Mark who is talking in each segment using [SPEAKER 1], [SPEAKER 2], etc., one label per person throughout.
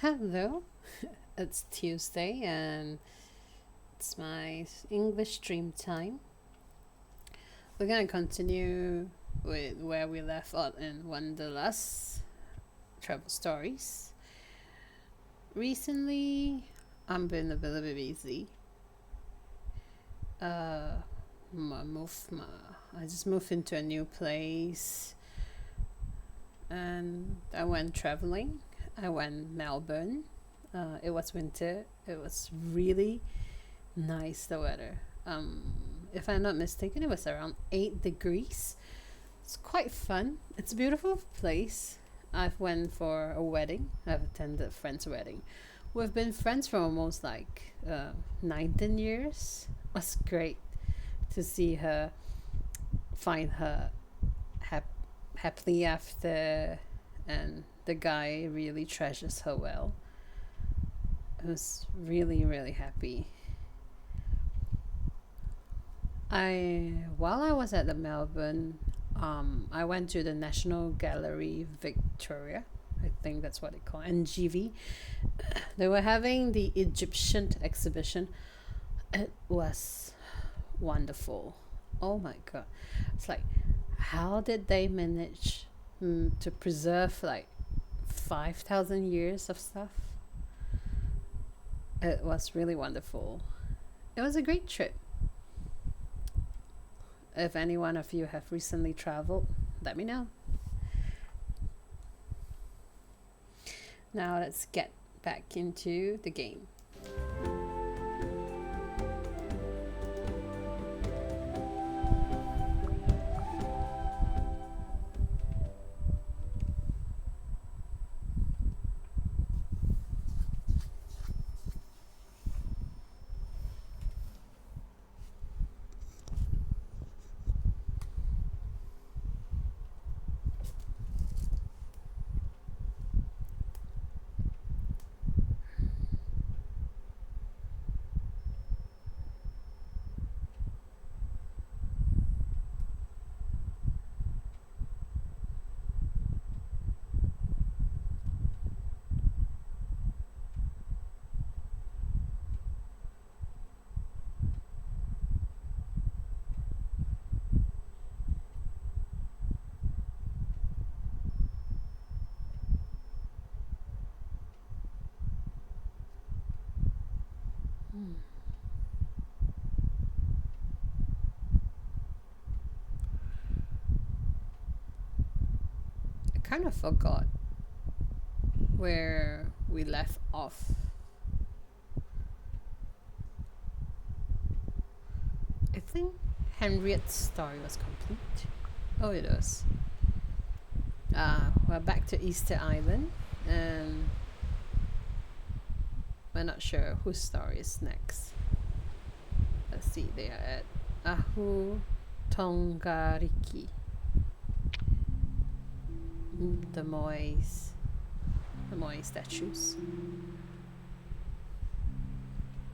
[SPEAKER 1] Hello, it's Tuesday and it's my English stream time. We're gonna continue with where we left off in Wanderlust travel stories. Recently, I've been a little bit busy. Uh, I just moved into a new place and I went traveling. I went Melbourne. It was winter. It was really nice, the weather. If I'm not mistaken, it was around 8 degrees. It's quite fun. It's a beautiful place. I've went for a wedding. I've attended a friend's wedding. We've been friends for almost 19 years. It was great to see her find her happily after, and the guy really treasures her well. I was really, really happy. While I was at the Melbourne, I went to the National Gallery Victoria. I think that's what they call it, NGV. They were having the Egyptian exhibition. It was wonderful. Oh my god! It's like, how did they manage to preserve 5,000 years of stuff? It was really wonderful. It was a great trip. If any one of you have recently traveled, let me know. Now let's get back into the game. I kind of forgot where we left off. I think Henriette's story was complete. Oh, it was. We're back to Easter Island, and we're not sure whose story is next. Let's see, they are at Ahu Tongariki. The Moai statues.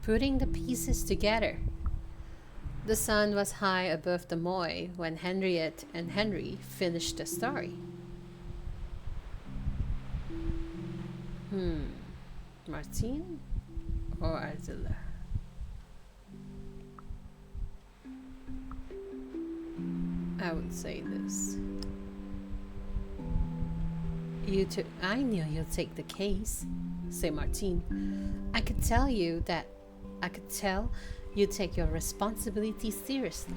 [SPEAKER 1] Putting the pieces together. The sun was high above the Moai when Henriette and Henry finished the story. Martine or Ardilla? I would say this. I knew you'd take the case, said Martine. I could tell you take your responsibility seriously.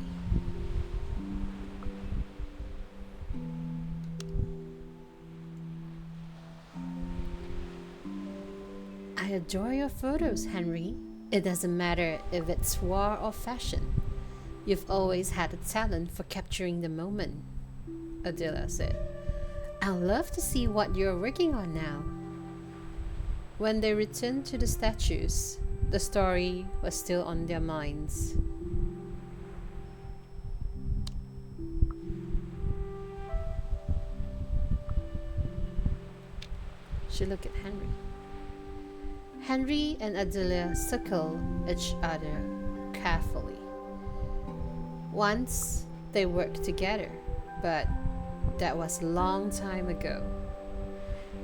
[SPEAKER 1] I adore your photos, Henry. It doesn't matter if it's war or fashion. You've always had a talent for capturing the moment, Adela said. I'd love to see what you're working on now. When they returned to the statues, the story was still on their minds. She looked at Henry. Henry and Adelia circled each other carefully. Once they worked together, but that was a long time ago.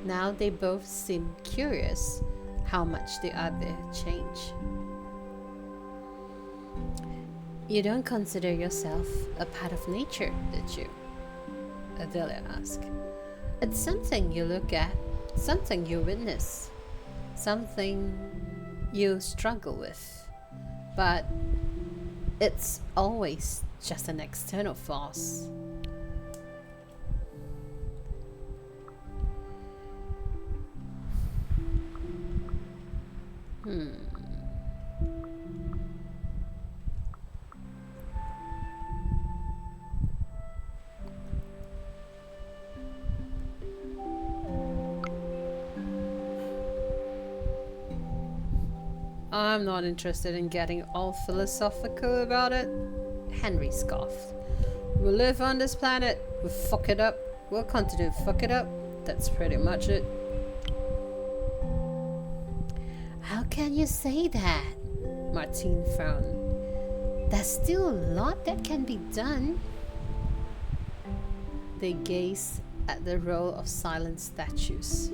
[SPEAKER 1] Now they both seem curious how much the other changed. You don't consider yourself a part of nature, did you? Adelia asked. It's something you look at, something you witness, something you struggle with, but it's always just an external force. I'm not interested in getting all philosophical about it, Henry scoffed. We live on this planet, we fuck it up, we'll continue to fuck it up, that's pretty much it. How can you say that? Martine frowned. There's still a lot that can be done. They gazed at the row of silent statues.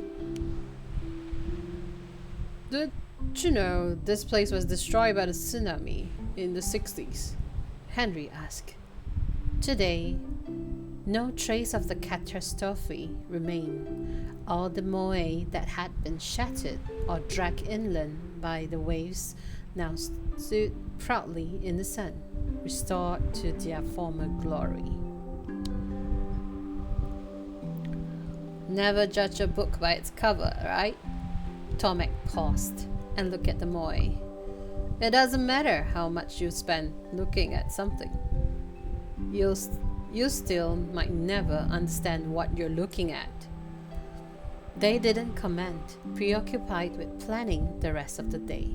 [SPEAKER 1] Did you know this place was destroyed by the tsunami in the 60s? Henry asked. Today, no trace of the catastrophe remained. All the moai that had been shattered or dragged inland by the waves now stood proudly in the sun, restored to their former glory. Never judge a book by its cover, right? Tomek paused and looked at the moai. It doesn't matter how much you spend looking at something. You still might never understand what you're looking at. They didn't comment, preoccupied with planning the rest of the day.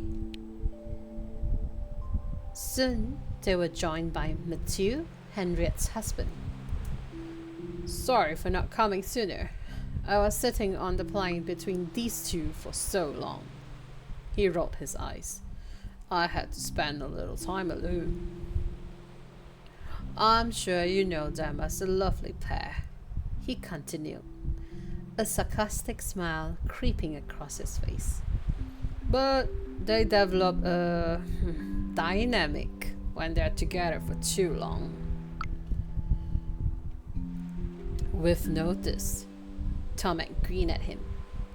[SPEAKER 1] Soon, they were joined by Mathieu, Henriette's husband. Sorry for not coming sooner. I was sitting on the plane between these two for so long. He rolled his eyes. I had to spend a little time alone. I'm sure you know them as a lovely pair, he continued, a sarcastic smile creeping across his face. But they develop a dynamic when they're together for too long. With notice, Tomek grinned at him.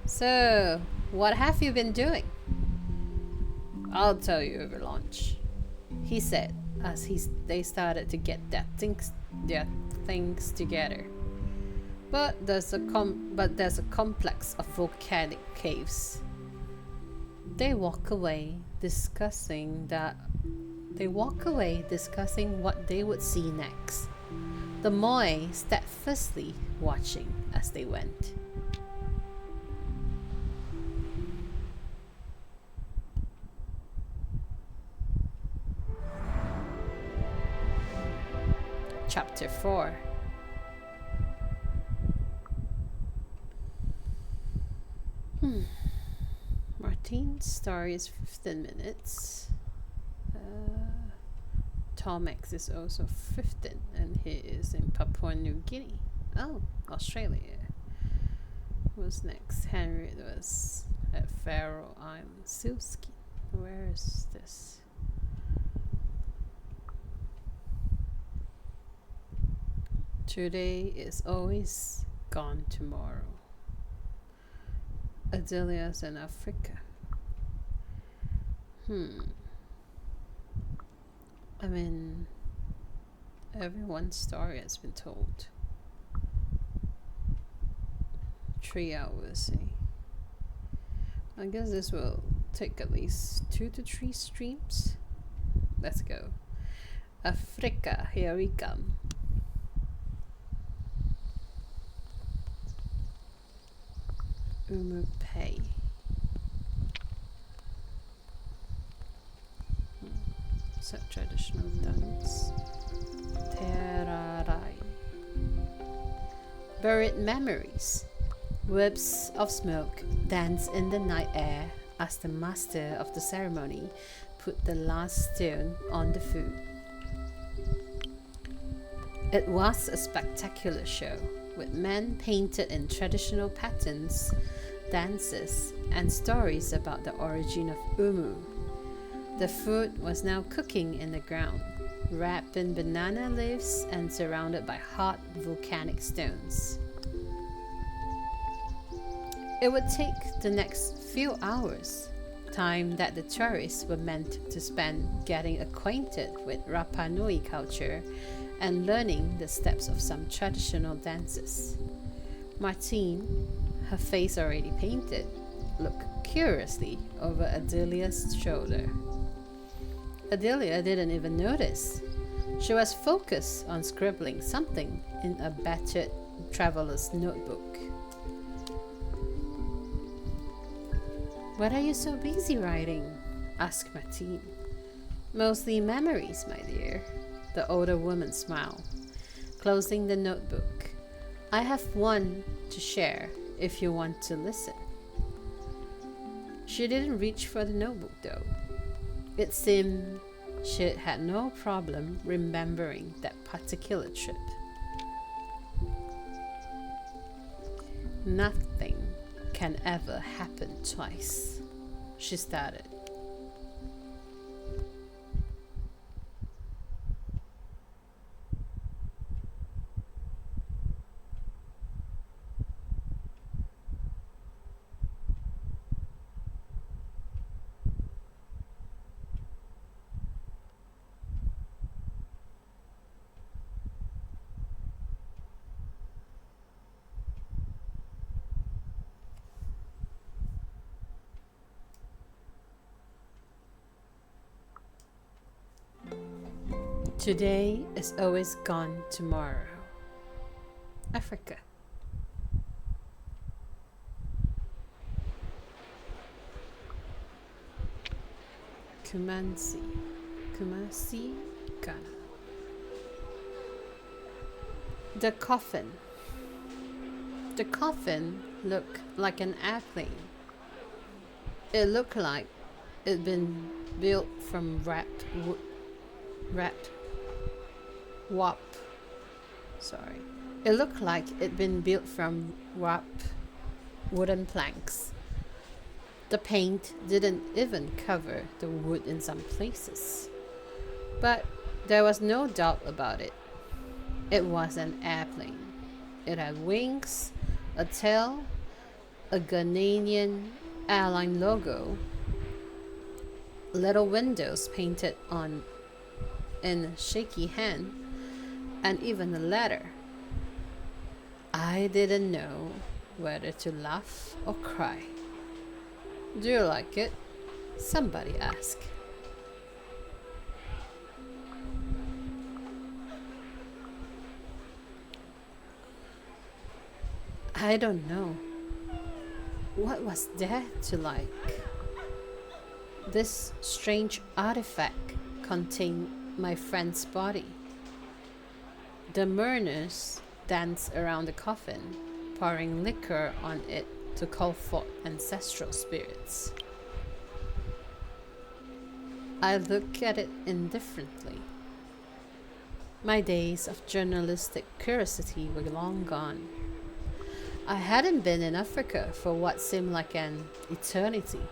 [SPEAKER 1] So, what have you been doing? I'll tell you over lunch, he said as they started to get their things together. But there's a complex of volcanic caves. They walk away discussing what they would see next. The moai steadfastly watching as they went. Chapter 4. Martine's story is 15 minutes. Tomek's is also 15, and he is in Papua New Guinea. Oh, Australia. Who's next? Henry was at Faroe Island. Silski. Where is this? Today is always gone tomorrow. Adelia's in Africa. I mean, everyone's story has been told. 3 hours, eh? I guess this will take at least 2 to 3 streams. Let's go. Africa, here we come. Umupei. Set traditional dance. Terarai. Buried memories. Whips of smoke dance in the night air as the master of the ceremony put the last stone on the food. It was a spectacular show, with men painted in traditional patterns, dances, and stories about the origin of Umu. The food was now cooking in the ground, wrapped in banana leaves and surrounded by hot volcanic stones. It would take the next few hours, time that the tourists were meant to spend getting acquainted with Rapa Nui culture and learning the steps of some traditional dances. Martine, her face already painted, looked curiously over Adelia's shoulder. Adelia didn't even notice. She was focused on scribbling something in a battered traveler's notebook. "What are you so busy writing?" asked Martine. "Mostly memories, my dear," the older woman smiled, closing the notebook. "I have one to share if you want to listen." She didn't reach for the notebook though. It seemed she had no problem remembering that particular trip. "Nothing can ever happen twice," she started. Today is always gone tomorrow. Africa. Kumasi, Ghana. The coffin. The coffin looked like an airplane. It looked like it'd been built from It looked like it'd been built from wrapped wooden planks. The paint didn't even cover the wood in some places. But there was no doubt about it. It was an airplane. It had wings, a tail, a Ghanaian airline logo, little windows painted on in a shaky hand, and even a letter. I didn't know whether to laugh or cry. "Do you like it?" somebody asked. I don't know. What was there to like? This strange artifact contained my friend's body. The mourners danced around the coffin, pouring liquor on it to call forth ancestral spirits. I look at it indifferently. My days of journalistic curiosity were long gone. I hadn't been in Africa for what seemed like an eternity.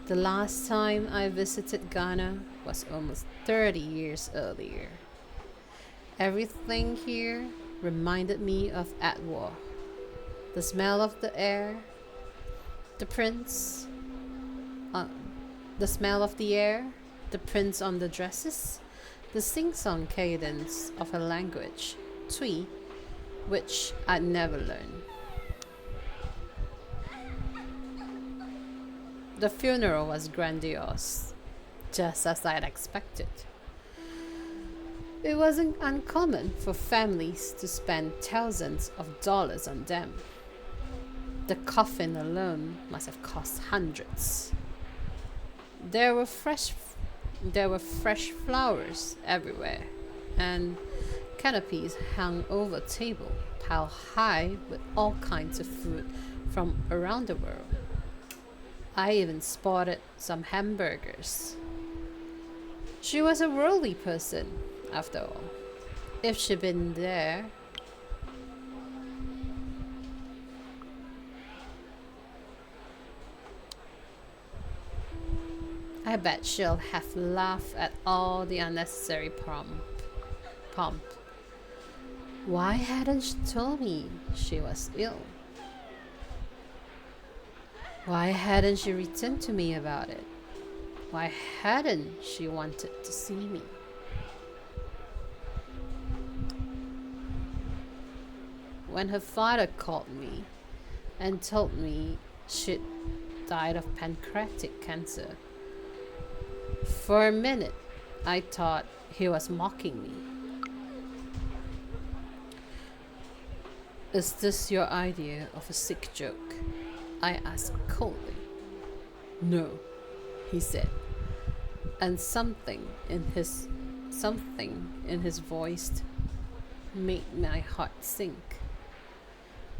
[SPEAKER 1] The last time I visited Ghana was almost 30 years earlier. Everything here reminded me of at war. The smell of the air, the prints, the smell of the air, the prints on the dresses, the sing-song cadence of a language, Twi, which I'd never learned. The funeral was grandiose, just as I'd expected. It wasn't uncommon for families to spend thousands of dollars on them. The coffin alone must have cost hundreds. There were fresh flowers everywhere, and canopies hung over a table piled high with all kinds of food from around the world. I even spotted some hamburgers. She was a worldly person, after all. If she'd been there, I bet she'll have laughed at all the unnecessary pomp. Why hadn't she told me she was ill? Why hadn't she written to me about it? Why hadn't she wanted to see me? When her father called me and told me she'd died of pancreatic cancer, for a minute I thought he was mocking me. Is this your idea of a sick joke? I asked coldly. No, he said, and something in his voice made my heart sink.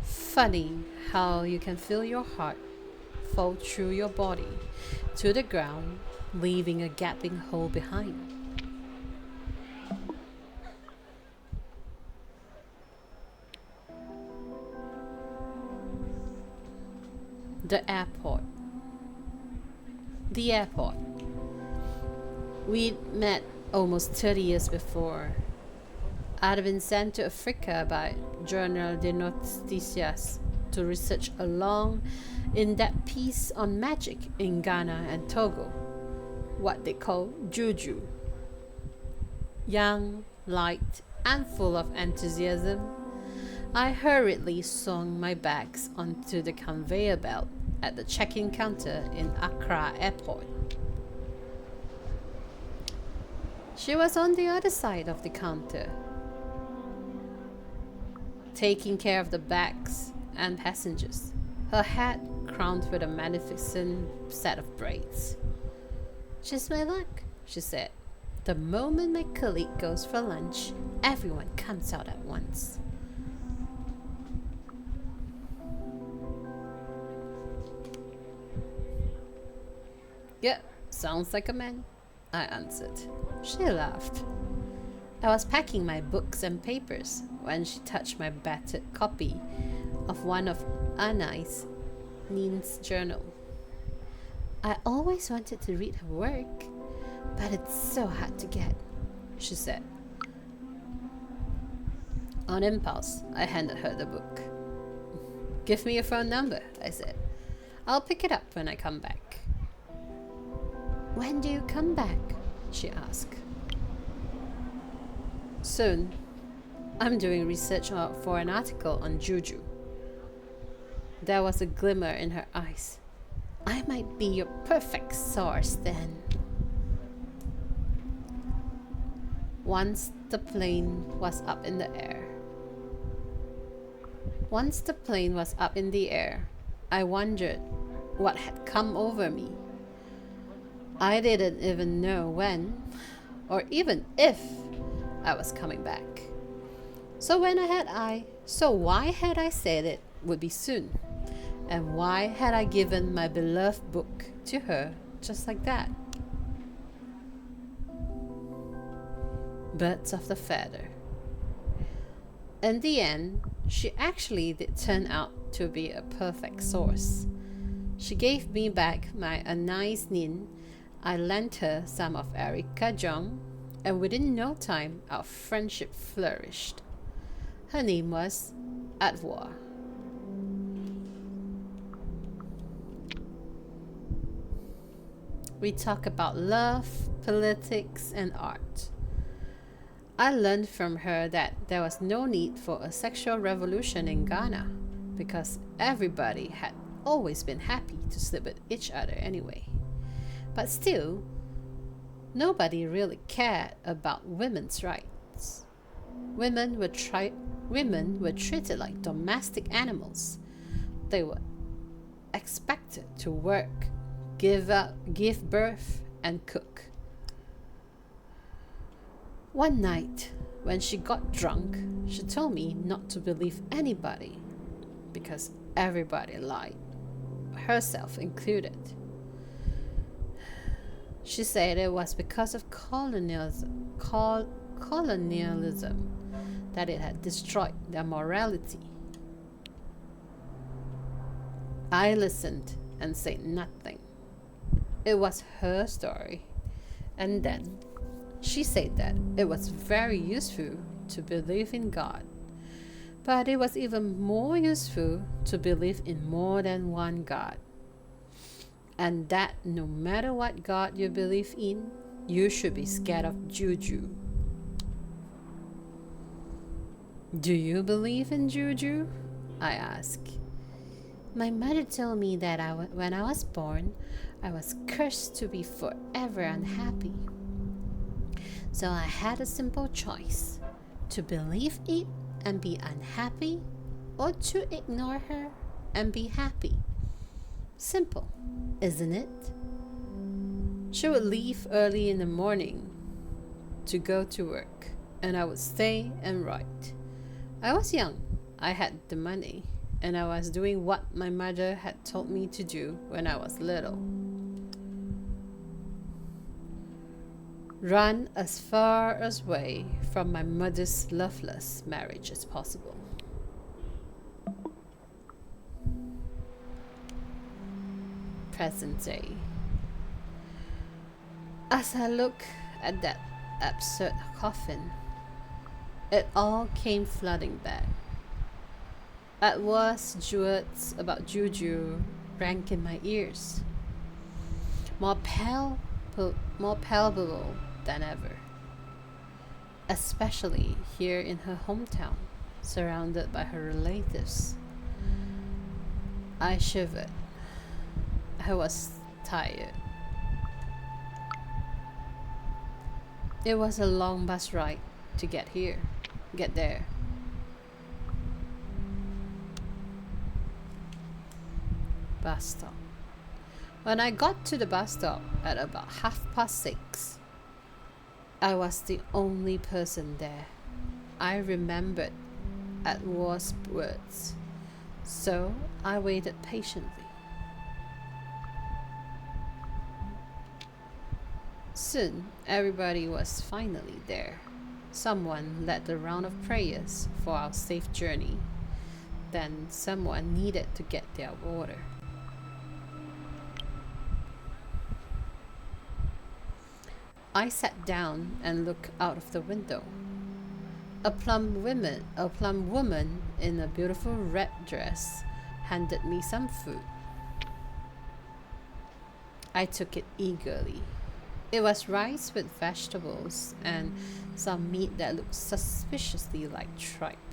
[SPEAKER 1] Funny how you can feel your heart fall through your body to the ground, leaving a gaping hole behind. The airport. We'd met almost 30 years before. I'd been sent to Africa by Journal de Noticias to research a long, in-depth piece on magic in Ghana and Togo, what they call juju. Young, light, and full of enthusiasm, I hurriedly swung my bags onto the conveyor belt at the check-in counter in Accra Airport. She was on the other side of the counter, taking care of the bags and passengers, her head crowned with a magnificent set of braids. Just my luck, she said. The moment my colleague goes for lunch, everyone comes out at once. Yep, sounds like a man, I answered. She laughed. I was packing my books and papers when she touched my battered copy of one of Anai's Nin's journal. I always wanted to read her work, but it's so hard to get, she said. On impulse, I handed her the book. Give me your phone number, I said. I'll pick it up when I come back. When do you come back? She asked. Soon. I'm doing research for an article on juju. There was a glimmer in her eyes. I might be your perfect source then. Once the plane was up in the air, I wondered what had come over me. I didn't even know when, or even if, I was coming back. So why had I said it would be soon? And why had I given my beloved book to her just like that? Birds of the feather. In the end, she actually did turn out to be a perfect source. She gave me back my Anais Nin. I lent her some of Erica Jong, and within no time our friendship flourished. Her name was Adwoa. We talk about love, politics, and art. I learned from her that there was no need for a sexual revolution in Ghana because everybody had always been happy to sleep with each other anyway. But still, nobody really cared about women's rights. Women were treated like domestic animals. They were expected to work, give birth, and cook. One night, when she got drunk, she told me not to believe anybody because everybody lied, herself included. She said it was because of colonialism that it had destroyed their morality. I listened and said nothing. It was her story. And then she said that it was very useful to believe in God, but it was even more useful to believe in more than one God. And that no matter what God you believe in, you should be scared of juju. Do you believe in juju? I asked. My mother told me that when I was born, I was cursed to be forever unhappy. So I had a simple choice: to believe it and be unhappy, or to ignore her and be happy. Simple, isn't it? She would leave early in the morning to go to work, and I would stay and write. I was young, I had the money, and I was doing what my mother had told me to do when I was little. Run as far away from my mother's loveless marriage as possible. Present day. As I look at that absurd coffin, it all came flooding back. At worst, words about juju rang in my ears, more palpable than ever, especially here in her hometown, surrounded by her relatives. I shivered. I was tired. It was a long bus ride to get there. Bus stop. When I got to the bus stop at about 6:30, I was the only person there. I remembered Edward's words, so I waited patiently. Soon, everybody was finally there. Someone led a round of prayers for our safe journey. Then someone needed to get their water. I sat down and looked out of the window. A plump woman in a beautiful red dress handed me some food. I took it eagerly. It was rice with vegetables and some meat that looked suspiciously like tripe.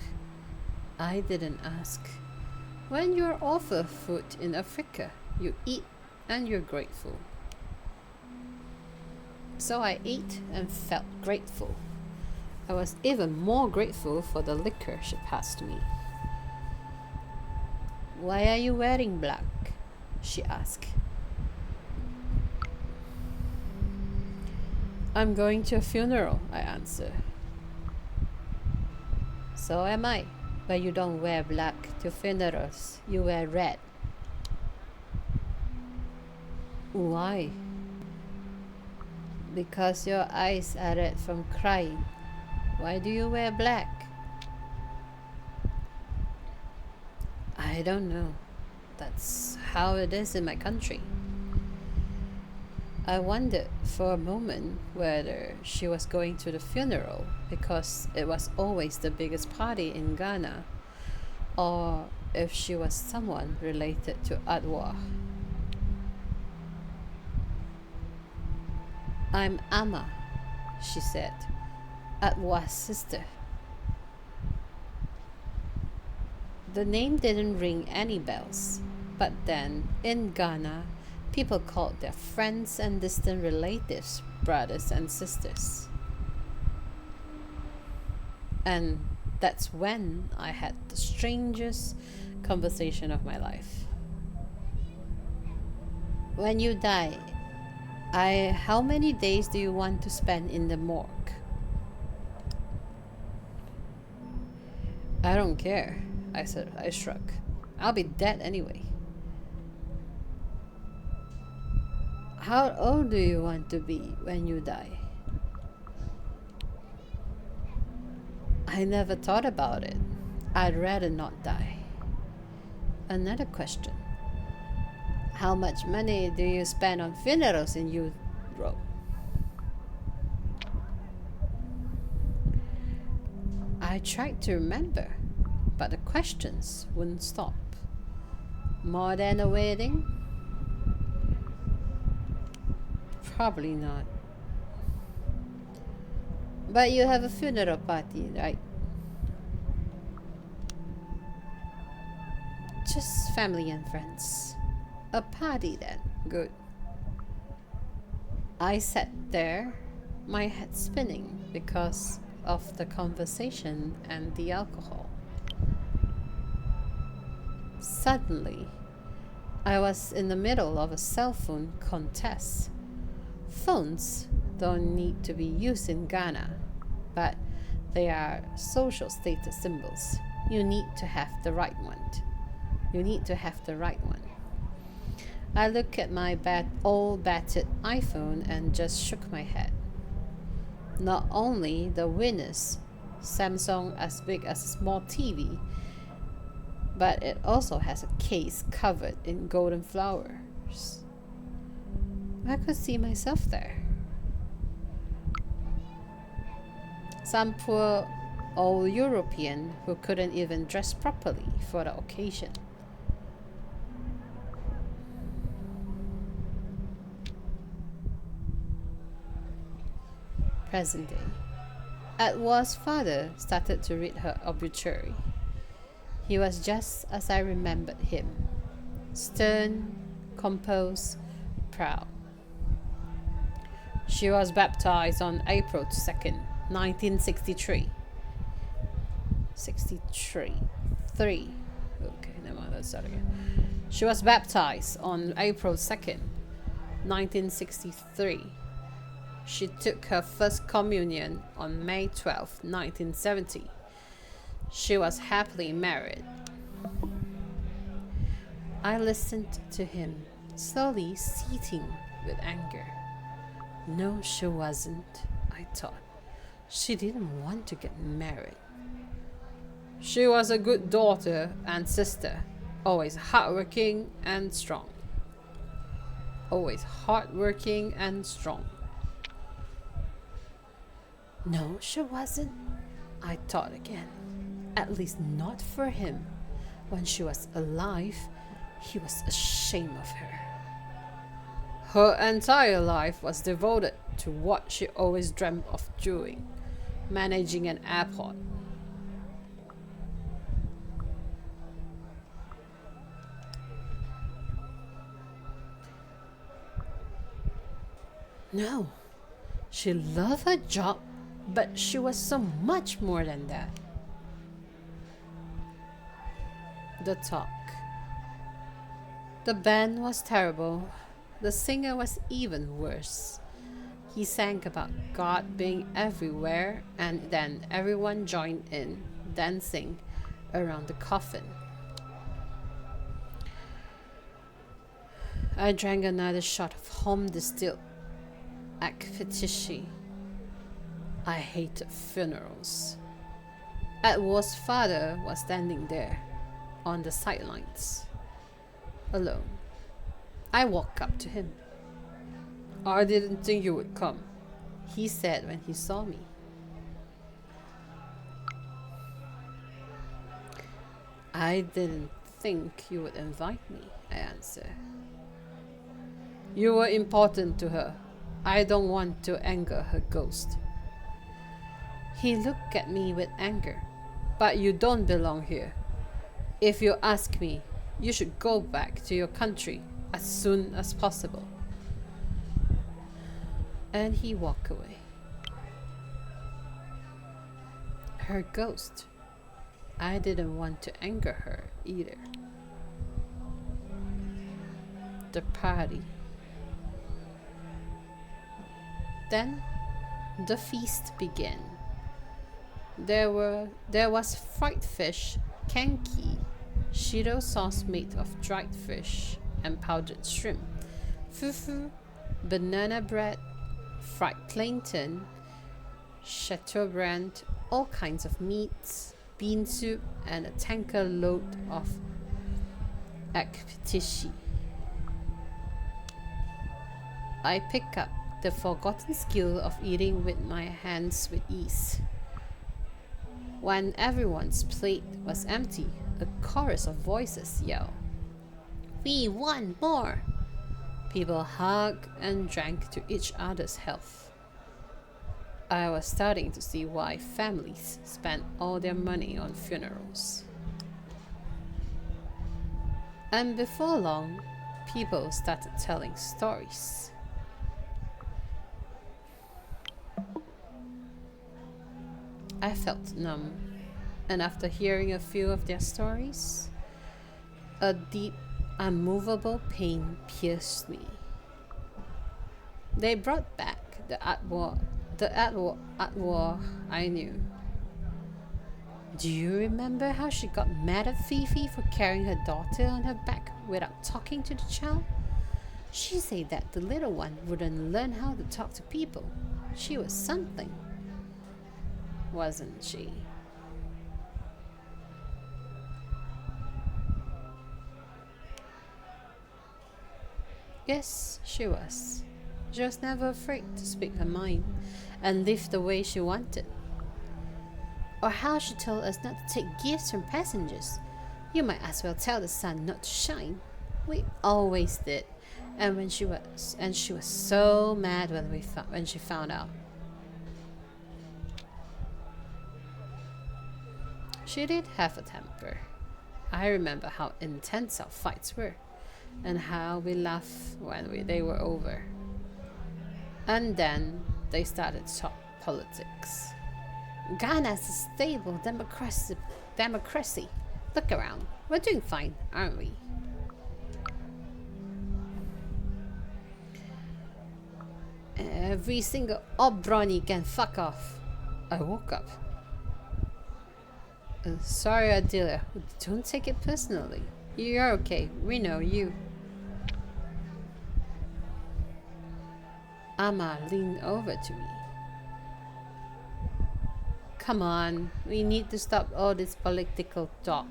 [SPEAKER 1] I didn't ask. When you're offered food in Africa, you eat and you're grateful. So I ate and felt grateful. I was even more grateful for the liquor she passed me. Why are you wearing black? She asked. I'm going to a funeral, I answered. So am I, but you don't wear black to funerals, you wear red. Why? Because your eyes are red from crying. Why do you wear black? I don't know. That's how it is in my country. I wondered for a moment whether she was going to the funeral because it was always the biggest party in Ghana, or if she was someone related to Adwa. I'm Amma, she said, Adwa's sister. The name didn't ring any bells, but then in Ghana, people called their friends and distant relatives brothers and sisters. And that's when I had the strangest conversation of my life. When you die, how many days do you want to spend in the morgue? I don't care, I said. I shrugged. I'll be dead anyway. How old do you want to be when you die? I never thought about it. I'd rather not die. Another question. How much money do you spend on funerals in Europe? I tried to remember, but the questions wouldn't stop. More than a wedding? Probably not. But you have a funeral party, right? Just family and friends. A party then. Good. I sat there, my head spinning because of the conversation and the alcohol. Suddenly, I was in the middle of a cell phone contest. Phones don't need to be used in Ghana, but they are social status symbols. You need to have the right one. You need to have the right one. I looked at my old battered iPhone and just shook my head. Not only the winners, Samsung as big as a small TV, but it also has a case covered in golden flowers. I could see myself there. Some poor old European who couldn't even dress properly for the occasion. Present day. Edward's father started to read her obituary. He was just as I remembered him. Stern, composed, proud. She was baptized on April 2nd, 1963. 63. 3. Okay, never mind, let's start again. She was baptized on April 2nd, 1963. She took her first communion on May 12, 1970. She was happily married. I listened to him, slowly seething with anger. No, she wasn't, I thought. She didn't want to get married. She was a good daughter and sister, always hardworking and strong. Always hardworking and strong. No, she wasn't, I thought again. At least not for him. When she was alive, he was ashamed of her. Her entire life was devoted to what she always dreamt of doing, managing an airport. No, she loved her job, but she was so much more than that. The talk. The band was terrible. The singer was even worse. He sang about God being everywhere, and then everyone joined in, dancing around the coffin. I drank another shot of home distilled ekfetishi. I hated funerals. Edward's father was standing there, on the sidelines, alone. I walked up to him. I didn't think you would come, he said when he saw me. I didn't think you would invite me, I answered. You were important to her. I don't want to anger her ghost. He looked at me with anger. But you don't belong here. If you ask me, you should go back to your country as soon as possible. And he walked away. Her ghost. I didn't want to anger her either. The party. Then the feast began. There was fried fish, kanki, shiro sauce made of dried fish and powdered shrimp, fufu, banana bread, fried plantain, chateaubriand, all kinds of meats, bean soup, and a tanker load of ekpitishi. I pick up the forgotten skill of eating with my hands with ease. When everyone's plate was empty, a chorus of voices yelled, "We want more!" People hugged and drank to each other's health. I was starting to see why families spend all their money on funerals. And before long, people started telling stories. I felt numb, and after hearing a few of their stories, a deep, unmovable pain pierced me. They brought back the Atwa I knew. Do you remember how she got mad at Fifi for carrying her daughter on her back without talking to the child? She said that the little one wouldn't learn how to talk to people. She was something, wasn't she? Yes, she was. She was never afraid to speak her mind and live the way she wanted. Or how she told us not to take gifts from passengers. You might as well tell the sun not to shine. We always did. And she was so mad when she found out. She did have a temper. I remember how intense our fights were, and how we laughed when they were over. And then they started to talk politics. Ghana's a stable democracy. Look around. We're doing fine, aren't we? Every single Obroni can fuck off. I woke up. Sorry, Adila. Don't take it personally. You're okay. We know you. Amma leaned over to me. Come on, we need to stop all this political talk.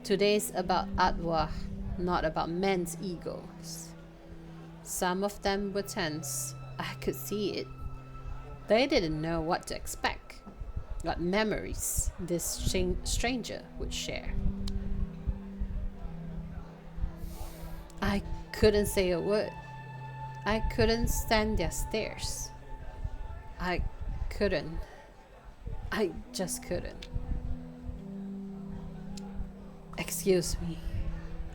[SPEAKER 1] Today's about Atwa, not about men's egos. Some of them were tense. I could see it. They didn't know what to expect, what memories this stranger would share. I couldn't say a word. I couldn't stand their stares. I just couldn't. Excuse me.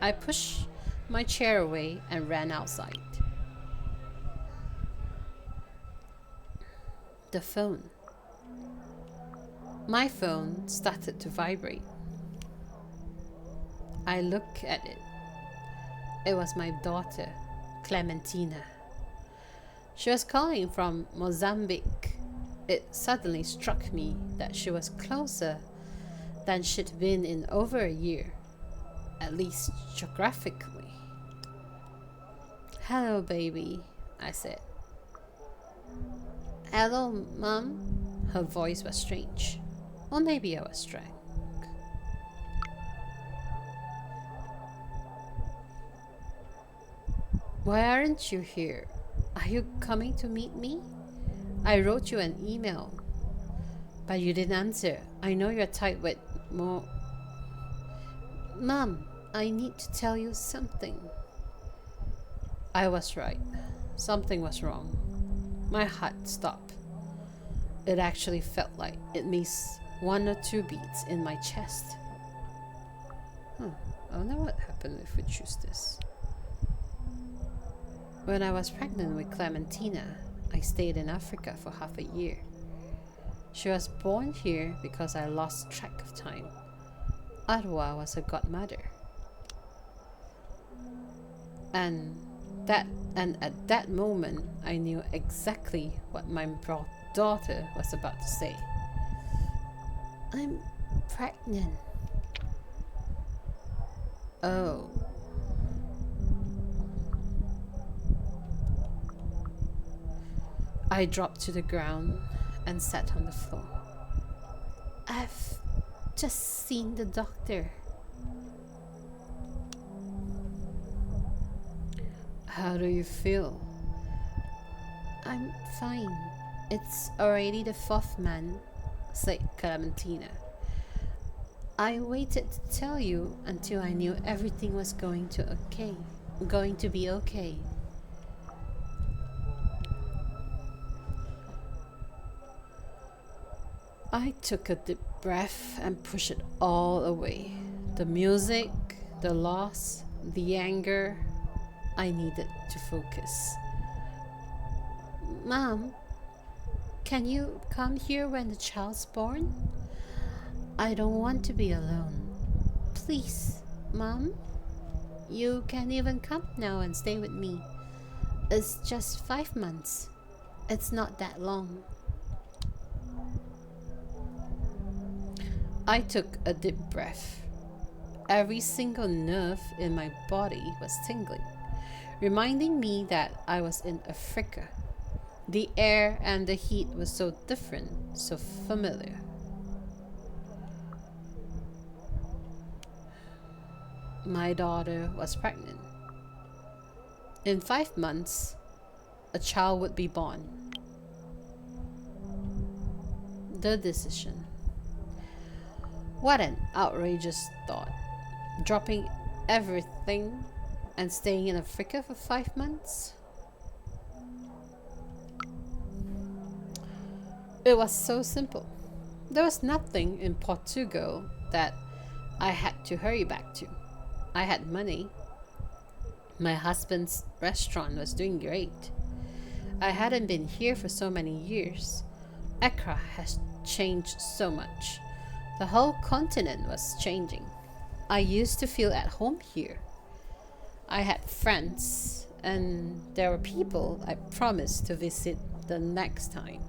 [SPEAKER 1] I pushed my chair away and ran outside. The phone. My phone started to vibrate. I looked at it. It was my daughter, Clementina. She was calling from Mozambique. It suddenly struck me that she was closer than she'd been in over a year, at least geographically. Hello, baby, I said. Hello, Mom. Her voice was strange. Or maybe I was drunk. Why aren't you here? Are you coming to meet me? I wrote you an email, but you didn't answer. I know you're tight with more. Mom, I need to tell you something. I was right. Something was wrong. My heart stopped. It actually felt like it missed 1 or 2 beats in my chest. I wonder what happened if we choose this. When I was pregnant with Clementina, I stayed in Africa for half a year. She was born here because I lost track of time. Adwa was her godmother. And at that moment, I knew exactly what my daughter was about to say. I'm pregnant. Oh. I dropped to the ground and sat on the floor. I've just seen the doctor. How do you feel? I'm fine. It's already the fourth month, said Clementina. I waited to tell you until I knew everything was going to be okay. I took a deep breath and pushed it all away. The music, the loss, the anger. I needed to focus. Mom, can you come here when the child's born? I don't want to be alone. Please, Mom. You can even come now and stay with me. It's just 5 months. It's not that long. I took a deep breath. Every single nerve in my body was tingling, reminding me that I was in Africa. The air and the heat were so different, so familiar. My daughter was pregnant. In 5 months, a child would be born. The decision. What an outrageous thought. Dropping everything and staying in Africa for 5 months? It was so simple. There was nothing in Portugal that I had to hurry back to. I had money. My husband's restaurant was doing great. I hadn't been here for so many years. Accra has changed so much. The whole continent was changing. I used to feel at home here. I had friends, and there were people I promised to visit the next time.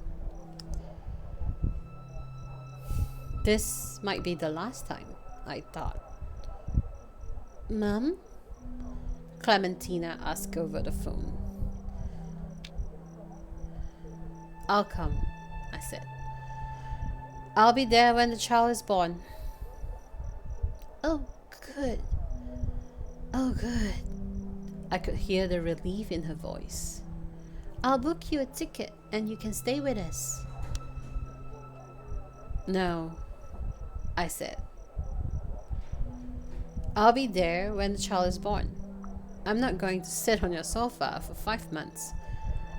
[SPEAKER 1] This might be the last time, I thought. Mom? Clementina asked over the phone. I'll come, I said. I'll be there when the child is born. Oh, good. Oh, good. I could hear the relief in her voice. I'll book you a ticket and you can stay with us. No, I said. I'll be there when the child is born. I'm not going to sit on your sofa for 5 months.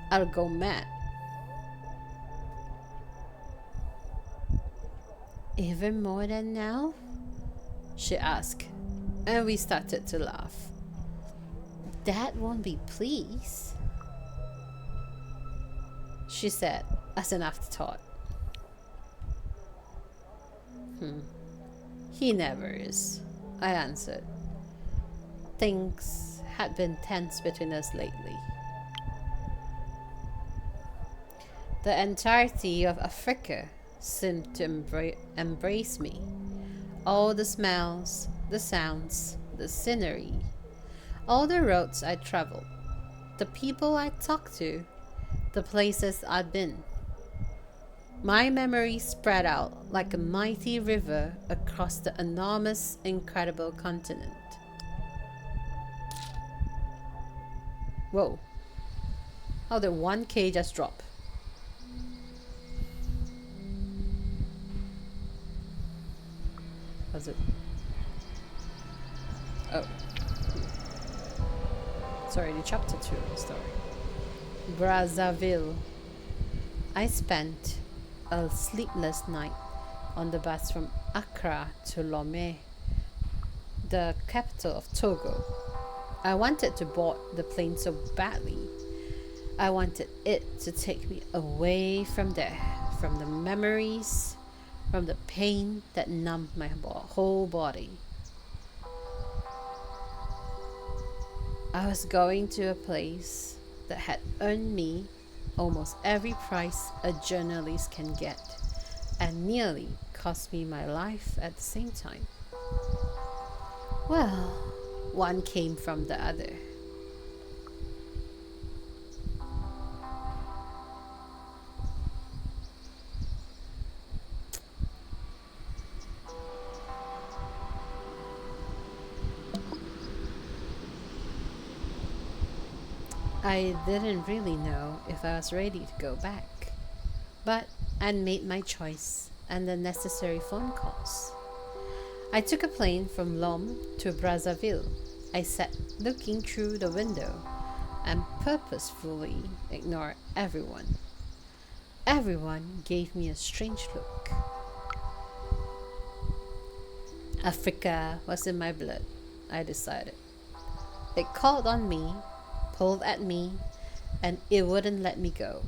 [SPEAKER 1] I'll go mad. Even more than now? She asked, and we started to laugh. Dad won't be pleased, she said as an afterthought. He never is, I answered. Things had been tense between us lately. The entirety of Africa seemed to embrace me. All the smells, the sounds, the scenery, all the roads I traveled, the people I talked to, the places I'd been. My memory spread out like a mighty river across the enormous, incredible continent. Whoa, how did 1K just drop? Was it? Oh. Sorry, the chapter 2 of the story. Brazzaville. I spent a sleepless night on the bus from Accra to Lomé, the capital of Togo. I wanted to board the plane so badly. I wanted it to take me away from there, from the memories, from the pain that numbed my whole body. I was going to a place that had earned me almost every prize a journalist can get, and nearly cost me my life at the same time. Well, one came from the other. I didn't really know if I was ready to go back, but I'd made my choice and the necessary phone calls. I took a plane from Lome to Brazzaville. I sat looking through the window and purposefully ignored everyone. Everyone gave me a strange look. Africa was in my blood, I decided. It called on me, pulled at me, and it wouldn't let me go.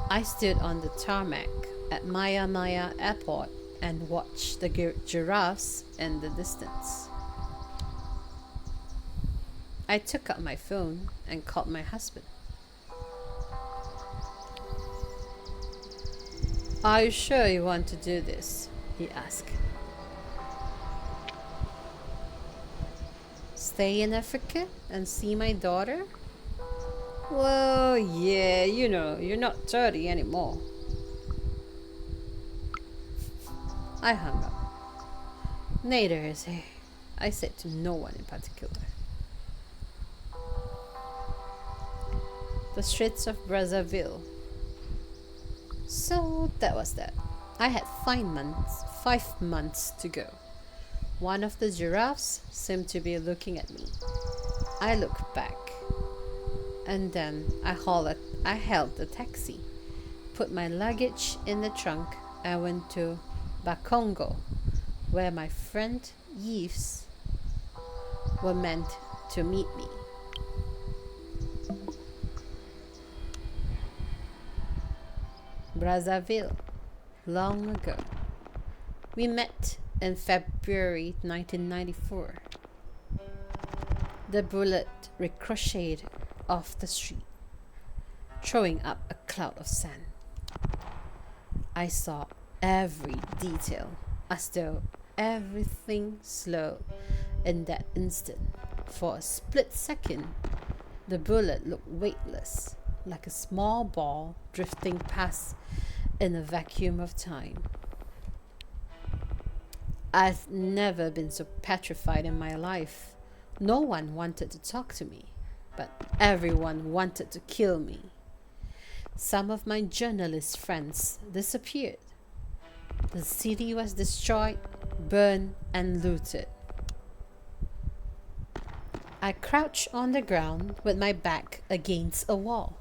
[SPEAKER 1] I stood on the tarmac at Maya Maya Airport and watched the giraffes in the distance. I took out my phone and called my husband. Are you sure you want to do this? He asked. Stay in Africa and see my daughter? Well, yeah, you're not 30 anymore. I hung up. Neither is he, I said to no one in particular. The streets of Brazzaville. So that was that. I had 5 months to go. One of the giraffes seemed to be looking at me. I looked back, and then I hailed the taxi, put my luggage in the trunk, and went to Bakongo, where my friend Yves were meant to meet me. Brazzaville, long ago. We met in February 1994. The bullet ricocheted off the street, throwing up a cloud of sand. I saw every detail, as though everything slowed in that instant. For a split second, the bullet looked weightless, like a small ball drifting past in a vacuum of time. I've never been so petrified in my life. No one wanted to talk to me, but everyone wanted to kill me. Some of my journalist friends disappeared. The city was destroyed, burned, and looted. I crouched on the ground with my back against a wall,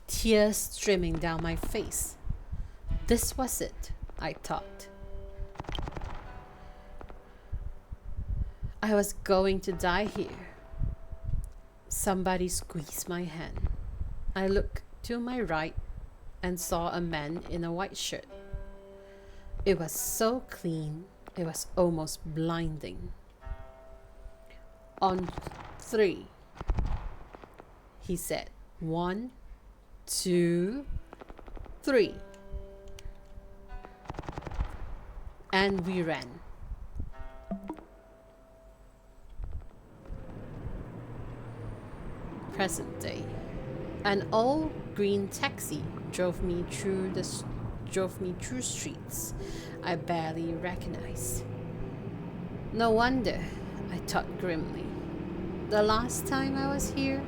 [SPEAKER 1] tears streaming down my face. This was it, I thought. I was going to die here. Somebody squeezed my hand. I looked to my right and saw a man in a white shirt. It was so clean, it was almost blinding. On 3, he said. 1, 2, 3. And we ran. Present day. An old green taxi drove me through streets I barely recognized. No wonder, I thought grimly. The last time I was here,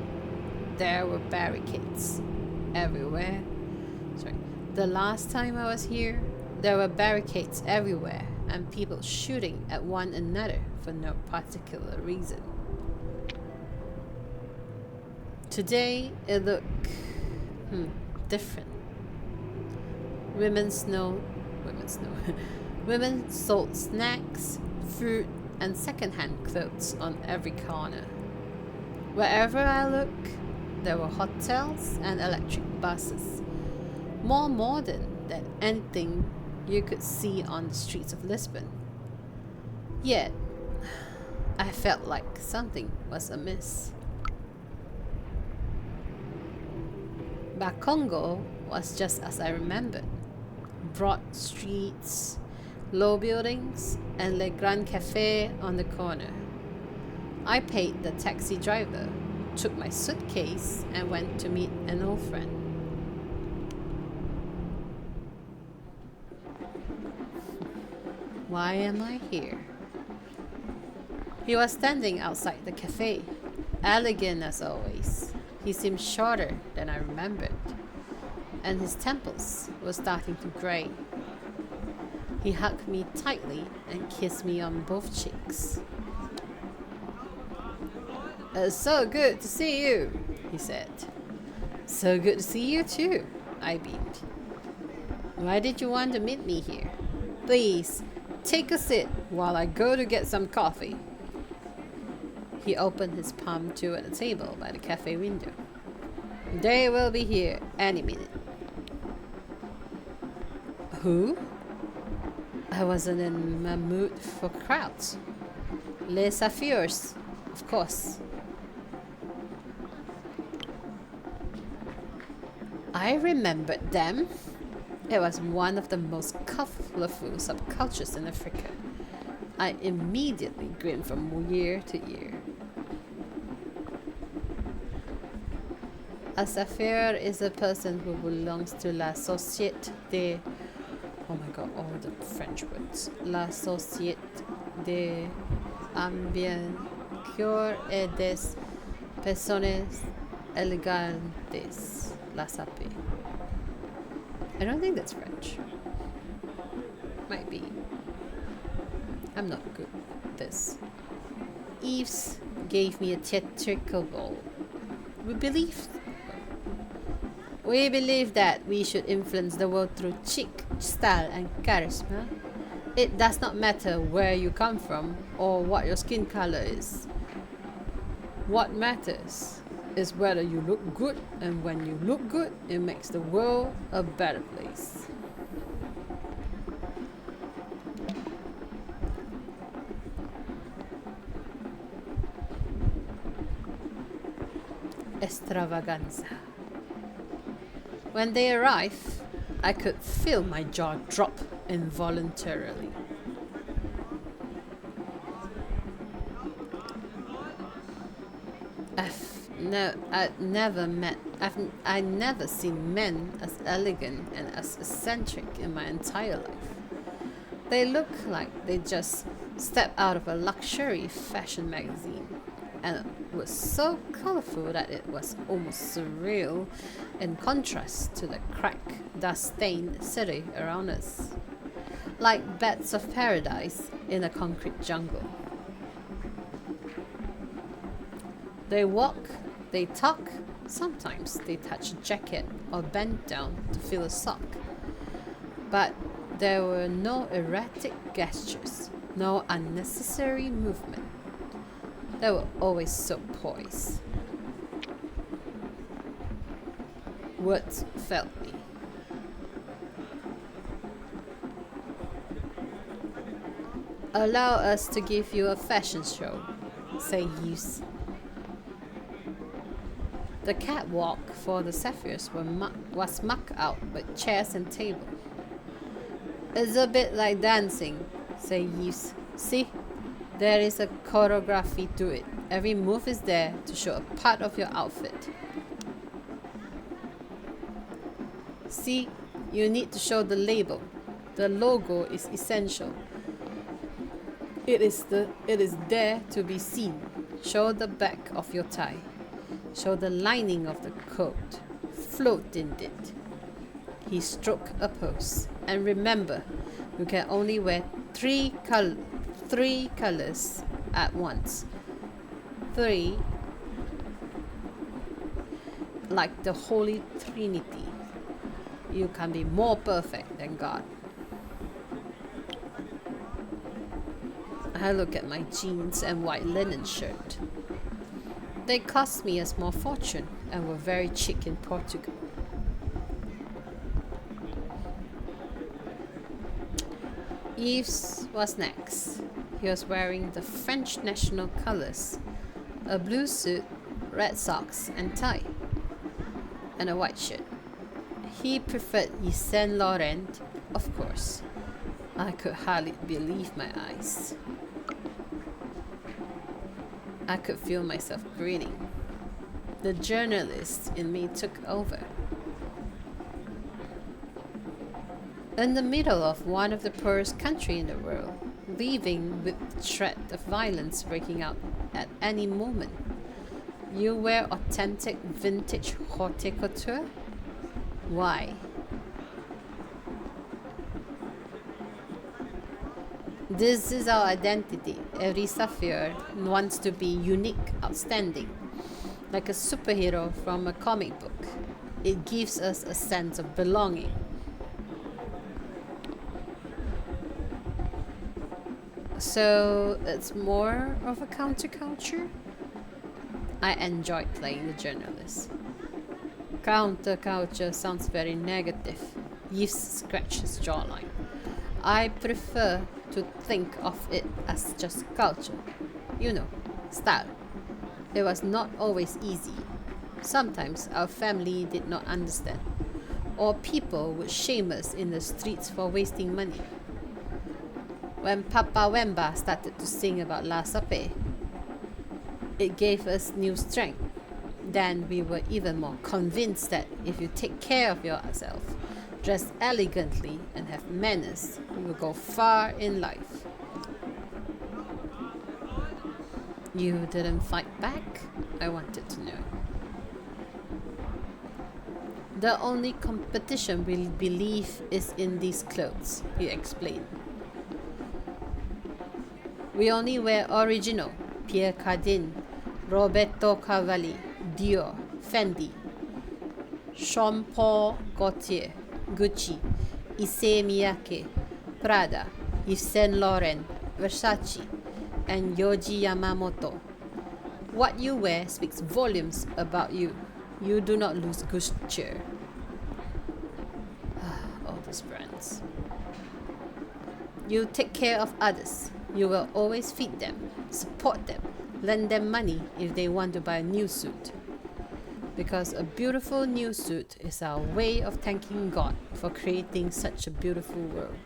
[SPEAKER 1] there were barricades everywhere. The last time I was here, there were barricades everywhere and people shooting at one another for no particular reason. Today it looked different. Women sold snacks, fruit, and second-hand clothes on every corner. Wherever I looked, there were hotels and electric buses, more modern than anything you could see on the streets of Lisbon. Yet, I felt like something was amiss. Bakongo was just as I remembered. Broad streets, low buildings, and Le Grand Café on the corner. I paid the taxi driver, took my suitcase, and went to meet an old friend. Why am I here? He was standing outside the cafe, elegant as always. He seemed shorter than I remembered, and his temples were starting to gray. He hugged me tightly and kissed me on both cheeks. "It's so good to see you," he said. "So good to see you too," I beamed. "Why did you want to meet me here?" "Please, take a seat while I go to get some coffee." He opened his palm toward the table by the cafe window. "They will be here any minute." Who? I wasn't in a mood for crowds. Les Zephyrs, of course. I remembered them. It was one of the most colorful subcultures in Africa. I immediately grinned from ear to ear. A Zephyr is a person who belongs to la Société de... Oh my god, all the French words. La Société de Ambiancure et des Personnes Elegantes. La SAP. I don't think that's French. Might be. I'm not good at this. Yves gave me a theatrical role. We believe that we should influence the world through chic, style, and charisma. It does not matter where you come from or what your skin color is. What matters is whether you look good, and when you look good, it makes the world a better place. Extravaganza. When they arrived, I could feel my jaw drop involuntarily. I never seen men as elegant and as eccentric in my entire life. They look like they just stepped out of a luxury fashion magazine, and it was so colorful that it was almost surreal in contrast to the cracked, dust-stained city around us, like beds of paradise in a concrete jungle. They walk, they talk, sometimes they touch a jacket or bend down to feel a sock. But there were no erratic gestures, no unnecessary movement. They were always so poised. Words failed me. "Allow us to give you a fashion show," said Yves. The catwalk for the Zephyrs was marked out with chairs and tables. "It's a bit like dancing," said Yves. "See? There is a choreography to it. Every move is there to show a part of your outfit. See, you need to show the label. The logo is essential. It is there to be seen. Show the back of your tie. Show the lining of the coat. Float in it." He stroked a pose. "And remember, you can only wear three colors at once. 3, like the Holy Trinity. You can be more perfect than God." I look at my jeans and white linen shirt. They cost me a small fortune and were very chic in Portugal. Yves was next. He was wearing the French national colors, a blue suit, red socks and tie, and a white shirt. He preferred Yves Saint Laurent, of course. I could hardly believe my eyes. I could feel myself grinning. The journalist in me took over. In the middle of one of the poorest countries in the world, living with the threat of violence breaking out at any moment, You wear authentic vintage haute couture? Why? This is our identity. Every Sapphire wants to be unique, outstanding, like a superhero from a comic book. It gives us a sense of belonging. So it's more of a counterculture? I enjoyed playing the journalist. Counterculture sounds very negative. Yves scratched his jawline. I prefer to think of it as just culture. You know, style. It was not always easy. Sometimes our family did not understand, or people would shame us in the streets for wasting money. When Papa Wemba started to sing about La Sape, it gave us new strength. Then we were even more convinced that if you take care of yourself, dress elegantly, and have manners, you will go far in life. You didn't fight back? I wanted to know. The only competition we believe is in these clothes, he explained. We only wear original, Pierre Cardin, Roberto Cavalli, Dior, Fendi, Jean Paul Gaultier, Gucci, Issey Miyake, Prada, Yves Saint Laurent, Versace, and Yohji Yamamoto. What you wear speaks volumes about you. You do not lose Gucci. All these brands. You take care of others. You will always feed them, support them, lend them money if they want to buy a new suit. Because a beautiful new suit is our way of thanking God for creating such a beautiful world.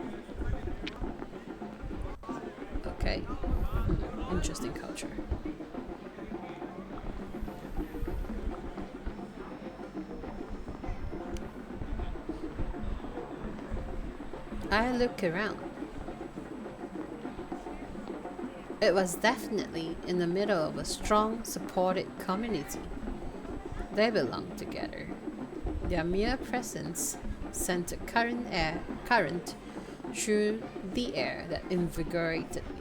[SPEAKER 1] Okay, interesting culture. I look around. It was definitely in the middle of a strong, supported community. They belonged together. Their mere presence sent a current through the air that invigorated me.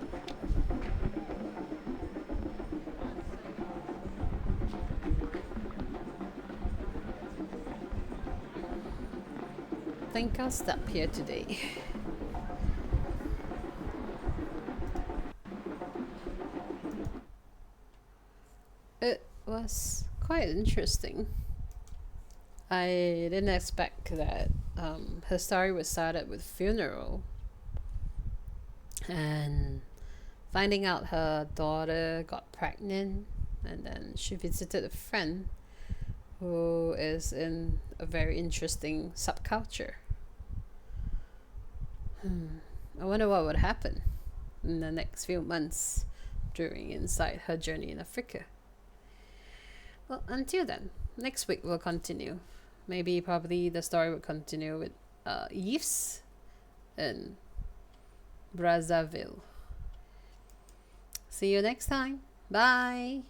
[SPEAKER 1] I think I'll stop here today. It was quite interesting. I didn't expect that her story was started with funeral and finding out her daughter got pregnant, and then she visited a friend who is in a very interesting subculture. I wonder what would happen in the next few months during inside her journey in Africa. Well, until then, next week we'll continue. Maybe probably the story will continue with Yves in Brazzaville. See you next time. Bye.